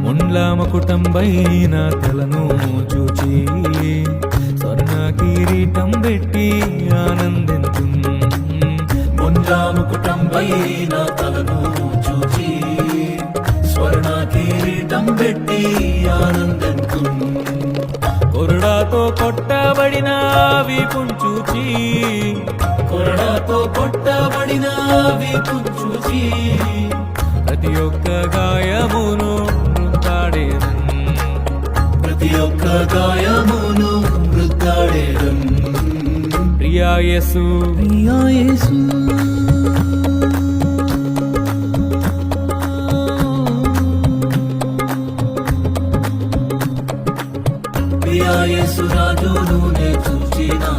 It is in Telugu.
ముండ్లామ కుటుంబైన తలను చూచి స్వర్ణ కిరీటం పెట్టి ఆనందించు. ముండ్లామ కుటుంబైన తలను చూచి స్వర్ణ కిరీటం పెట్టి ఆనందించు. కొరడాతో కొట్టబడిన వీపును చూచి కొరడాతో కొట్టబడిన వీపును చూచి ప్రతి ఒక్క గాయమును వృద్ధాడేదన్. ప్రతి ఒక్క గాయమును వృద్ధాడేదన్. ప్రియా యేసు ప్రియా యేసు ప్రియా యేసు రాజును నే చూచి నా